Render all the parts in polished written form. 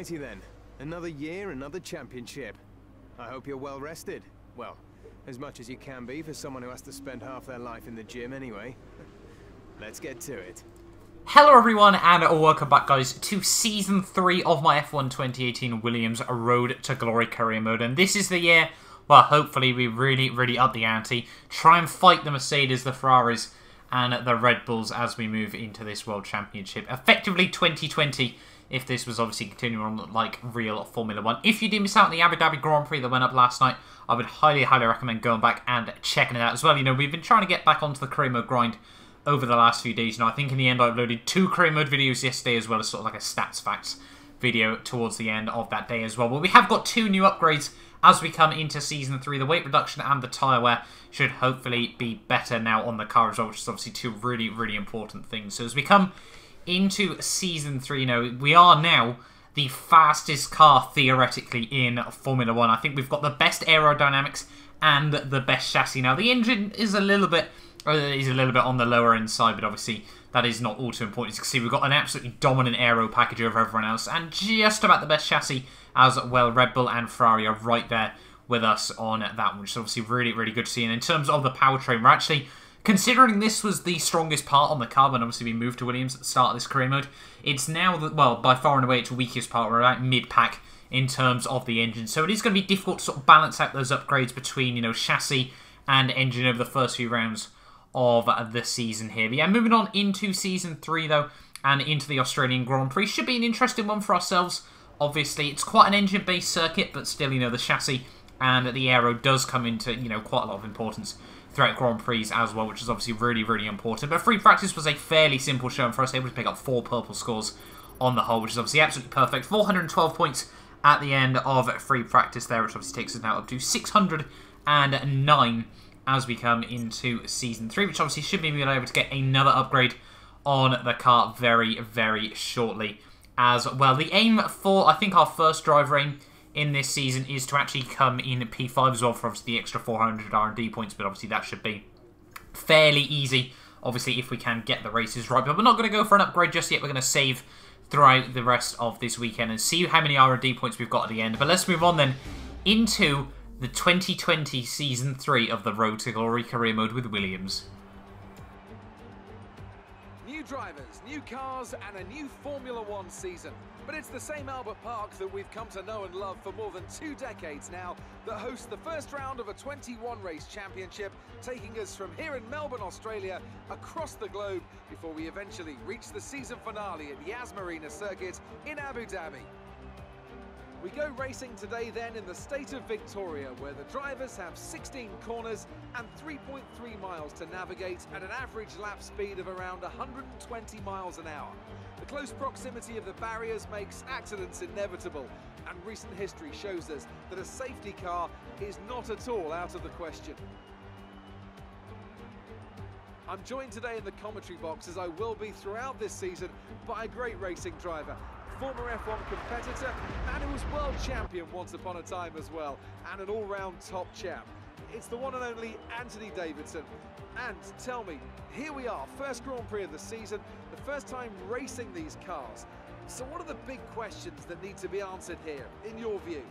Alrighty then. Another year, another championship. I hope you're well rested. Well, as much as you can be for someone who has to spend half their life in the gym anyway. Let's get to it. Hello everyone and welcome back guys to Season 3 of my F1 2018 Williams Road to Glory Career Mode. And this is the year, well, hopefully we really up the ante. Try and fight the Mercedes, the Ferraris and the Red Bulls as we move into this World Championship. Effectively 2020 if this was obviously continuing on like real Formula 1. If you did miss out on the Abu Dhabi Grand Prix that went up last night, I would highly recommend going back and checking it out as well. You know, we've been trying to get back onto the Career Mode grind over the last few days. You know, I think in the end I uploaded 2 Career Mode videos yesterday as well as sort of like a stats facts video towards the end of that day as well. But we have got 2 new upgrades as we come into Season 3. The weight reduction and the tyre wear should hopefully be better now on the car as well, which is obviously 2 really important things. So as we come into Season 3, you know, we are now the fastest car theoretically in Formula 1. I think we've got the best aerodynamics and the best chassis. Now the engine is a little bit on the lower end side, but obviously that is not all too important. As you can see, we've got an absolutely dominant aero package over everyone else, and just about the best chassis as well. Red Bull and Ferrari are right there with us on that one, which is obviously really good to see. And in terms of the powertrain, we're actually, considering this was the strongest part on the car when obviously we moved to Williams at the start of this career mode, it's now, well, by far and away its weakest part. We're about mid-pack in terms of the engine. So it is going to be difficult to sort of balance out those upgrades between, you know, chassis and engine over the first few rounds of the season here. But yeah, moving on into Season 3 though, and into the Australian Grand Prix. Should be an interesting one for ourselves. Obviously, it's quite an engine-based circuit, but still, you know, the chassis and the aero does come into, you know, quite a lot of importance throughout Grand Prix as well, which is obviously really important. But free practice was a fairly simple show for us, able to pick up 4 purple scores on the whole, which is obviously absolutely perfect. 412 points at the end of free practice there, which obviously takes us now up to 609 as we come into Season 3, which obviously should mean we're able to get another upgrade on the car very shortly as well. The aim for, I think, our first driver aim in this season is to actually come in P5 as well for obviously the extra 400 R&D points, but obviously that should be fairly easy, obviously, if we can get the races right. But we're not going to go for an upgrade just yet. We're going to save throughout the rest of this weekend and see how many R&D points we've got at the end. But let's move on then into the 2020 Season 3 of the Road to Glory Career Mode with Williams. New drivers, new cars, and a new Formula 1 season. But it's the same Albert Park that we've come to know and love for more than 2 decades now that hosts the first round of a 21-race championship, taking us from here in Melbourne, Australia, across the globe before we eventually reach the season finale at Yas Marina Circuit in Abu Dhabi. We go racing today then in the state of Victoria, where the drivers have 16 corners and 3.3 miles to navigate at an average lap speed of around 120 miles an hour. The close proximity of the barriers makes accidents inevitable, and recent history shows us that a safety car is not at all out of the question. I'm joined today in the commentary box, as I will be throughout this season, by a great racing driver, former F1 competitor, and who was world champion once upon a time as well, and an all-round top chap. It's the one and only Anthony Davidson. And tell me, here we are, first Grand Prix of the season, the first time racing these cars. So what are the big questions that need to be answered here, in your view?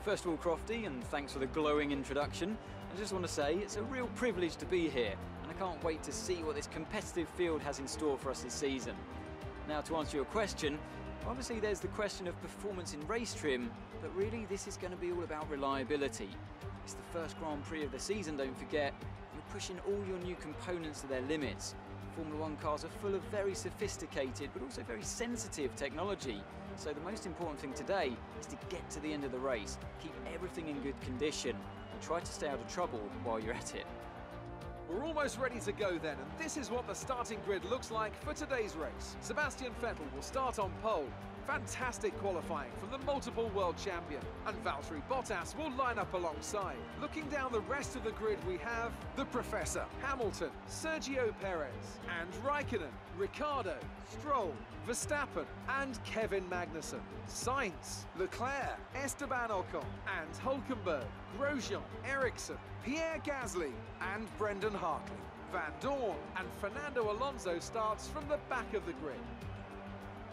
First of all, Crofty, and thanks for the glowing introduction. I just want to say it's a real privilege to be here, and I can't wait to see what this competitive field has in store for us this season. Now, to answer your question, obviously there's the question of performance in race trim, but really this is going to be all about reliability. It's the first Grand Prix of the season, don't forget. You're pushing all your new components to their limits. Formula 1 cars are full of very sophisticated but also very sensitive technology. So the most important thing today is to get to the end of the race, keep everything in good condition, and try to stay out of trouble while you're at it. We're almost ready to go then, and this is what the starting grid looks like for today's race. Sebastian Vettel will start on pole. Fantastic qualifying from the multiple world champion. And Valtteri Bottas will line up alongside. Looking down the rest of the grid, we have the Professor, Hamilton, Sergio Perez, and Raikkonen, Ricciardo, Stroll, Verstappen, and Kevin Magnussen. Sainz, Leclerc, Esteban Ocon, and Hulkenberg, Grosjean, Ericsson, Pierre Gasly, and Brendan Hartley. Van Dorn and Fernando Alonso starts from the back of the grid.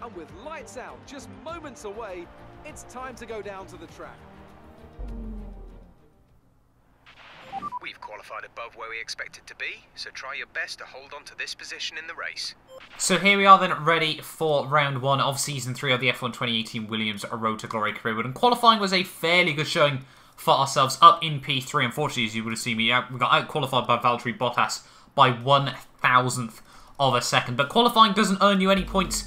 And with lights out just moments away, it's time to go down to the track. We've qualified above where we expected to be, so try your best to hold on to this position in the race. So here we are then, ready for round 1 of Season 3 of the F1 2018 Williams Road to Glory Career Mode. And qualifying was a fairly good showing for ourselves up in P3. Unfortunately, as you would have seen, we got out-qualified by Valtteri Bottas by 1,000th of a second. But qualifying doesn't earn you any points.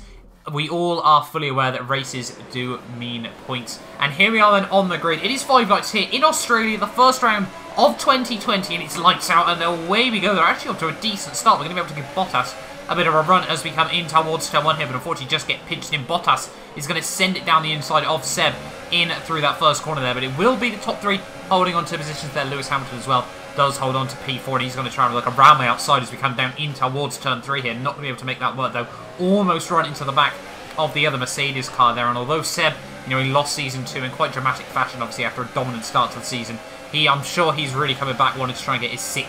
We all are fully aware that races do mean points. And here we are then on the grid. It is 5 nights here in Australia, the first round of 2020, and it's lights out, and away we go. They're actually up to a decent start. We're going to be able to give Bottas a bit of a run as we come in towards turn 1 here, but unfortunately just get pinched in. Bottas is going to send it down the inside of Seb in through that first corner there, but it will be the top 3 holding on to positions there. Lewis Hamilton as well does hold on to P4, and he's going to try and look around my outside as we come down in towards turn 3 here. Not going to be able to make that work though. Almost run into the back of the other Mercedes car there, and although Seb, he lost Season 2 in quite dramatic fashion, obviously after a dominant start to the season, I'm sure he's really coming back, wanting to try and get his 6th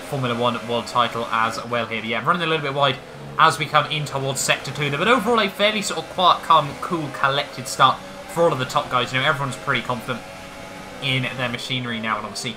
Formula 1 world title as well here. But yeah, running a little bit wide as we come in towards Sector 2 there, but overall a fairly sort of quiet, calm, cool, collected start for all of the top guys. Everyone's pretty confident in their machinery now, and obviously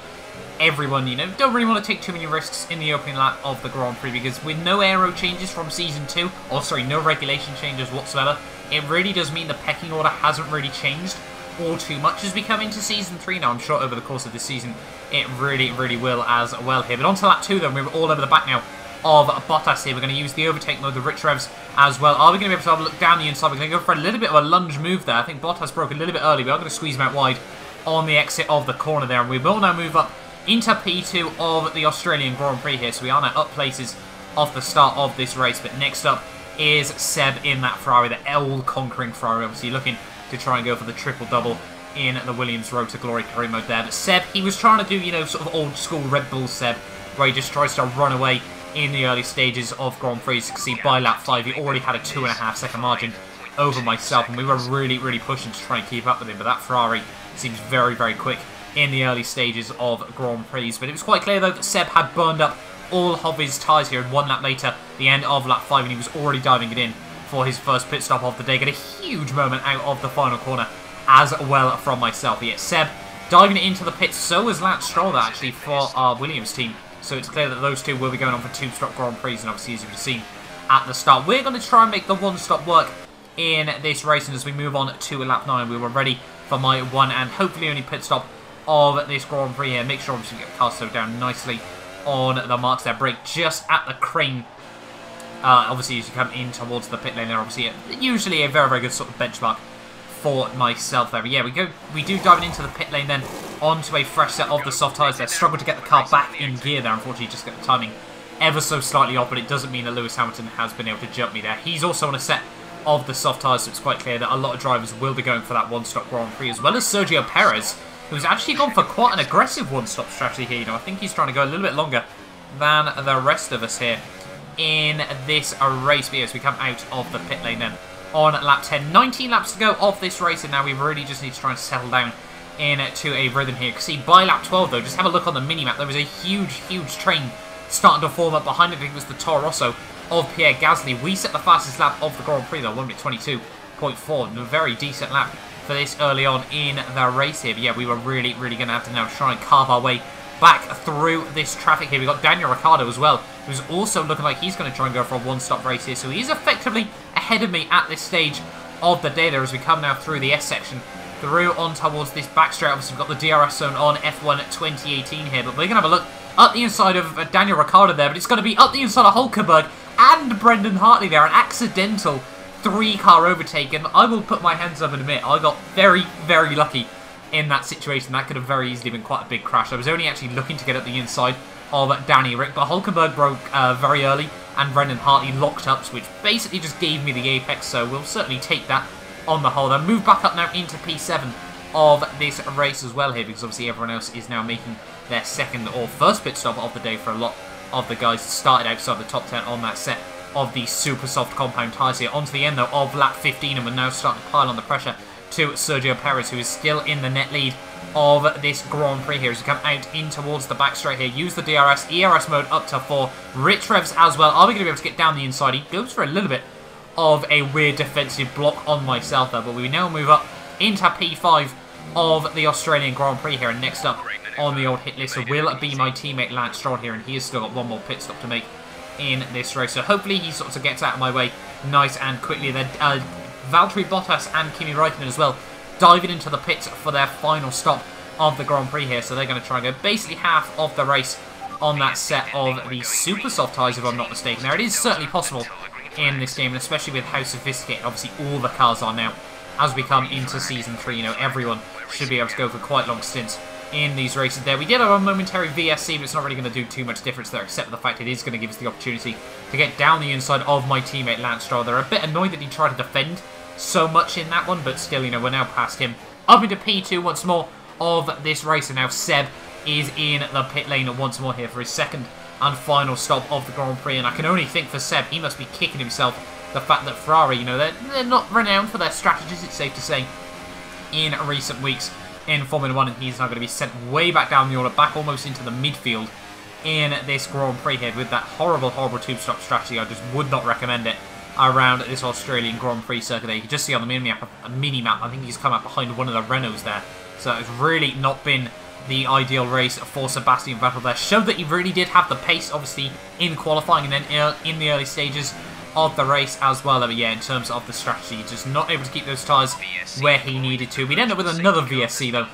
everyone, don't really want to take too many risks in the opening lap of the Grand Prix, because with no aero changes from Season 2, or sorry, no regulation changes whatsoever, it really does mean the pecking order hasn't really changed all too much as we come into Season 3 now. I'm sure over the course of this season it really, really will as well here. But on to lap 2 then, we're all over the back now of Bottas here. We're going to use the overtake mode, the rich revs as well. Are we going to be able to have a look down the inside? We're going to go for a little bit of a lunge move there. I think Bottas broke a little bit early. We are going to squeeze him out wide on the exit of the corner there, and we will now move up into P2 of the Australian Grand Prix here. So we are now up places off the start of this race, but next up is Seb in that Ferrari, the all-conquering Ferrari, obviously looking to try and go for the triple-double in the Williams Road to Glory Career Mode there. But Seb, he was trying to do, sort of old-school Red Bull Seb, where he just tries to run away in the early stages of Grand Prix. You can see by lap 5, he already had a 2.5 second margin over myself, and we were really, really pushing to try and keep up with him. But that Ferrari seems very, very quick in the early stages of Grand Prix. But it was quite clear, though, that Seb had burned up all of his tyres here, and 1 lap later, the end of lap 5, and he was already diving it in for his first pit stop of the day. Get a huge moment out of the final corner as well from myself. Yet Seb diving it into the pits, so was Lance Stroll actually for our Williams team. So it's clear that those two will be going on for 2-stop Grand Prix, and obviously as you've seen at the start, we're going to try and make the 1-stop work in this race. And as we move on to lap 9, we were ready for my 1 and hopefully only pit stop of this Grand Prix here. Make sure obviously you get the car slowed down nicely on the marks there. Brake just at the crane. Obviously, as you come in towards the pit lane there, obviously, usually a very, very good sort of benchmark for myself there. But yeah, we do dive into the pit lane then onto a fresh set of the soft tyres there. Struggle to get the car back in gear there. Unfortunately, just get the timing ever so slightly off, but it doesn't mean that Lewis Hamilton has been able to jump me there. He's also on a set of the soft tyres, so it's quite clear that a lot of drivers will be going for that 1-stop Grand Prix, as well as Sergio Perez, who's actually gone for quite an aggressive 1-stop strategy here. I think he's trying to go a little bit longer than the rest of us here in this race. As we come out of the pit lane then on lap 10. 19 laps to go of this race, and now we really just need to try and settle down into a rhythm here. You can see by lap 12 though, just have a look on the mini-map, there was a huge, huge train starting to form up behind it. I think it was the Toro Rosso of Pierre Gasly. We set the fastest lap of the Grand Prix though, 1 minute 22.4, a very decent lap for this early on in the race here. But yeah, we were really, really going to have to now try and carve our way back through this traffic here. We've got Daniel Ricciardo as well, who's also looking like he's going to try and go for a 1-stop race here. So he's effectively ahead of me at this stage of the day there as we come now through the S section, through on towards this back straight. Obviously, we've got the DRS zone on F1 2018 here, but we're going to have a look up the inside of Daniel Ricciardo there, but it's going to be up the inside of Hulkenberg and Brendan Hartley there, an accidental 3-car overtake, and I will put my hands up and admit I got very, very lucky in that situation. That could have very easily been quite a big crash. I was only actually looking to get at the inside of Danny Rick, but Hulkenberg broke very early, and Brendan Hartley locked up, which basically just gave me the apex, so we'll certainly take that on the whole. Then move back up now into P7 of this race as well here, because obviously everyone else is now making their second or first pit stop of the day for a lot of the guys that started outside the top 10 on that set of the super soft compound tyres here. Onto the end though of lap 15, and we're now starting to pile on the pressure to Sergio Perez, who is still in the net lead of this Grand Prix here as we come out in towards the back straight here. Use the DRS, ERS mode up to 4. Rich revs as well. Are we going to be able to get down the inside? He goes for a little bit of a weird defensive block on myself there. But we now move up into P5 of the Australian Grand Prix here. And next up on the old hit list will be my teammate Lance Stroll here. And he has still got one more pit stop to make in this race. So hopefully he sort of gets out of my way nice and quickly. Then Valtteri Bottas and Kimi Räikkönen as well diving into the pits for their final stop of the Grand Prix here. So they're going to try and go basically half of the race on that set of the super soft tyres, if I'm not mistaken. Now, it is certainly possible in this game, and especially with how sophisticated obviously all the cars are now. As we come into Season 3, you know, everyone should be able to go for quite long stints in these races there. We did have a momentary VSC, but it's not really going to do too much difference there, except for the fact it is going to give us the opportunity to get down the inside of my teammate Lance Stroll. They're a bit annoyed that he tried to defend so much in that one, but still, you know, we're now past him. Up into P2 once more of this race, and now Seb is in the pit lane once more here for his second and final stop of the Grand Prix. And I can only think for Seb, he must be kicking himself the fact that Ferrari, you know, they're not renowned for their strategies, it's safe to say, in recent weeks in Formula 1, and he's now going to be sent way back down the order, back almost into the midfield in this Grand Prix here with that horrible, horrible tube stop strategy. I just would not recommend it around this Australian Grand Prix circuit there. You can just see on the mini-map, I think he's come out behind one of the Renaults there. So it's really not been the ideal race for Sebastian Vettel there. Showed that he really did have the pace, obviously, in qualifying and then in the early stages of the race as well. But yeah, in terms of the strategy, just not able to keep those tyres where he needed to. We'd end up with another VSC, though,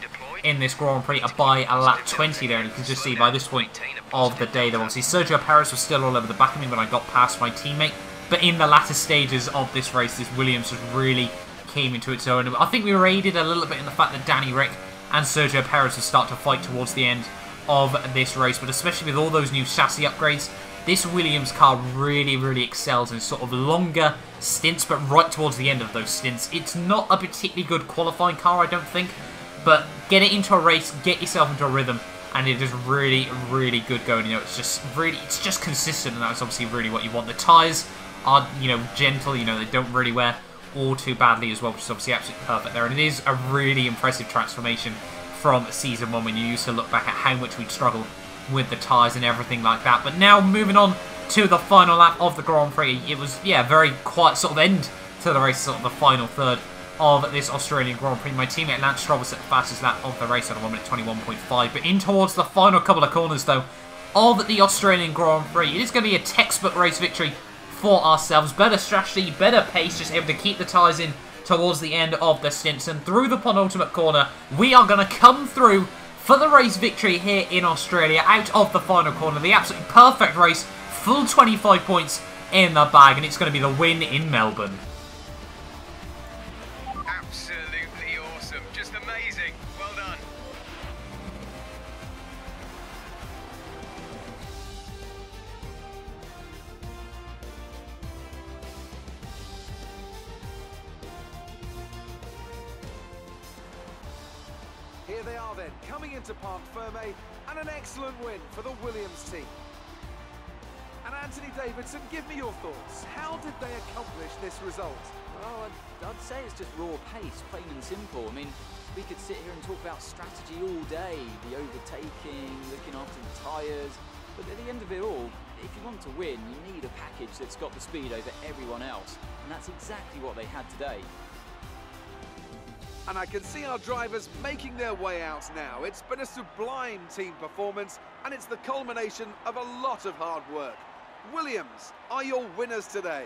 in this Grand Prix by a lap 20 there. And you can just see by this point of the day, though, obviously, Sergio Perez was still all over the back of me when I got past my teammate. But in the latter stages of this race, this Williams just really came into its own. I think we were aided a little bit in the fact that Danny Rick and Sergio Perez would start to fight towards the end of this race, but especially with all those new chassis upgrades, this Williams car really, really excels in sort of longer stints, but right towards the end of those stints. It's not a particularly good qualifying car, I don't think, but get it into a race, get yourself into a rhythm, and it is really, really good going. You know, it's just consistent, and that's obviously really what you want. The tyres are, you know, gentle, you know, they don't really wear all too badly as well, which is obviously absolutely perfect there. And it is a really impressive transformation from Season 1 when you used to look back at how much we'd struggled with the tyres and everything like that. But now moving on to the final lap of the Grand Prix, it was, yeah, very quiet sort of end to the race, sort of the final third of this Australian Grand Prix. My teammate Lance Stroll was at the fastest lap of the race at 1 minute 21.5. But in towards the final couple of corners, though, of the Australian Grand Prix, it is going to be a textbook race victory for ourselves. Better strategy, better pace, just able to keep the tyres in towards the end of the stints. And through the penultimate corner, we are going to come through for the race victory here in Australia, out of the final corner. The absolutely perfect race, full 25 points in the bag, and it's going to be the win in Melbourne. Absolutely awesome. Just amazing. Well done. Here they are then, coming into Parc Fermé, and an excellent win for the Williams team. And Anthony Davidson, give me your thoughts. How did they accomplish this result? Well, I'd say it's just raw pace, plain and simple. I mean, we could sit here and talk about strategy all day, the overtaking, looking after the tyres, but at the end of it all, if you want to win, you need a package that's got the speed over everyone else, and that's exactly what they had today. And I can see our drivers making their way out now. It's been a sublime team performance, and it's the culmination of a lot of hard work. Williams are your winners today.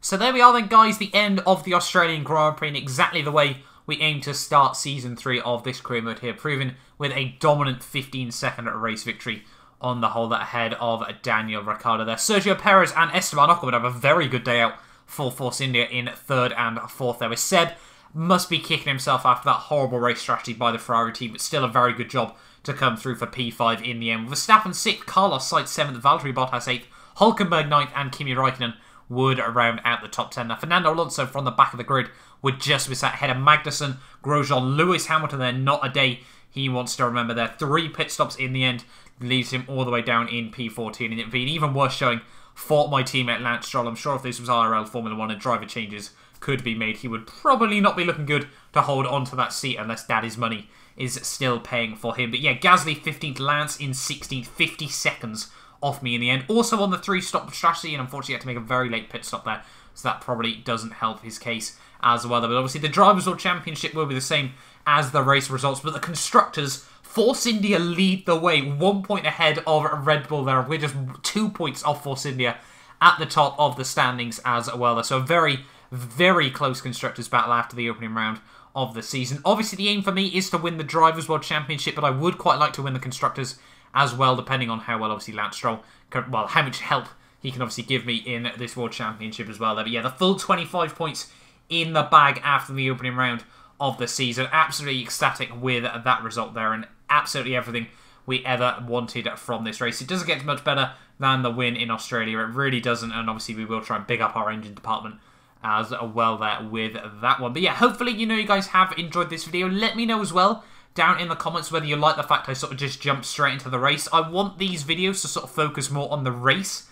So there we are then, guys, the end of the Australian Grand Prix in exactly the way we aim to start Season 3 of this career mode here, proven with a dominant 15-second race victory on the whole ahead of Daniel Ricciardo there. Sergio Perez and Esteban Ocon would have a very good day out for Force India in 3rd and 4th there, with Seb must be kicking himself after that horrible race strategy by the Ferrari team, but still a very good job to come through for P5 in the end. With Verstappen 6th, Carlos Sainz 7th, Valtteri Bottas 8th, Hülkenberg 9th, and Kimi Räikkönen would round out the top 10. Now, Fernando Alonso from the back of the grid would just miss that ahead of Magnussen, Grosjean, Lewis Hamilton there, not a day he wants to remember there. 3 pit stops in the end leaves him all the way down in P14. And it'd be an even worse showing for my teammate Lance Stroll. I'm sure if this was IRL Formula 1 and driver changes could be made, he would probably not be looking good to hold onto that seat unless Daddy's money is still paying for him. But yeah, Gasly 15th, Lance in 16th, 50 seconds off me in the end. Also on the 3-stop strategy, and unfortunately had to make a very late pit stop there, so that probably doesn't help his case as well. But obviously the Drivers' World Championship will be the same as the race results, but the Constructors, Force India lead the way, 1 point ahead of Red Bull there. We're just 2 points off Force India at the top of the standings as well. So a very, very close Constructors battle after the opening round of the season. Obviously the aim for me is to win the Drivers' World Championship, but I would quite like to win the Constructors as well, depending on how well obviously Lance Stroll can, well, how much help he can obviously give me in this World Championship as well. But yeah, the full 25 points in the bag after the opening round of the season. Absolutely ecstatic with that result there, and absolutely everything we ever wanted from this race. It doesn't get much better than the win in Australia. It really doesn't, and obviously we will try and big up our engine department as well there with that one. But yeah, hopefully you guys have enjoyed this video. Let me know as well down in the comments whether you like the fact I sort of just jumped straight into the race. I want these videos to sort of focus more on the race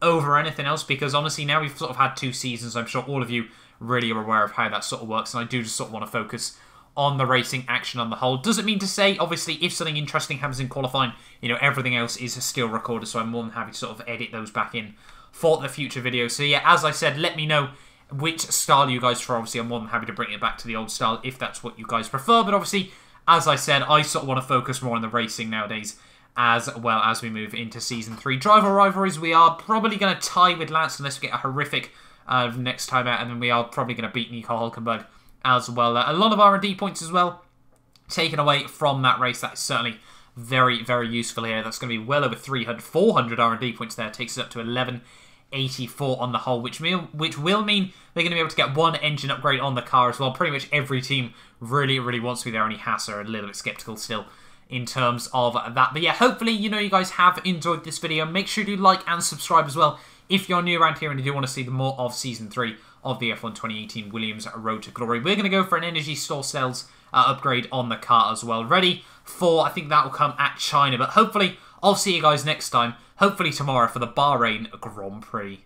over anything else, because honestly now we've sort of had 2 seasons. I'm sure all of you really are aware of how that sort of works, and I do just sort of want to focus on the racing action on the whole. Doesn't mean to say, obviously, if something interesting happens in qualifying, everything else is still recorded, so I'm more than happy to sort of edit those back in for the future videos. So yeah, as I said, let me know which style you guys prefer. Obviously, I'm more than happy to bring it back to the old style if that's what you guys prefer, but obviously, as I said, I sort of want to focus more on the racing nowadays as well as we move into Season 3. Driver rivalries, we are probably going to tie with Lance unless we get a horrific next time out, and then we are probably going to beat Nico Hulkenberg as well. A lot of R&D points as well taken away from that race. That is certainly very, very useful here. That's going to be well over 400 R&D points there. Takes us up to 1184 on the whole, which will mean they're going to be able to get 1 engine upgrade on the car as well. Pretty much every team really, really wants to be there. Only Haas are a little bit skeptical still in terms of that. But yeah, hopefully, you guys have enjoyed this video. Make sure you like and subscribe as well if you're new around here and you do want to see more of Season 3 of the F1 2018 Williams Road to Glory. We're going to go for an energy store cells upgrade on the car as well. Ready for, I think that will come at China. But hopefully, I'll see you guys next time. Hopefully tomorrow for the Bahrain Grand Prix.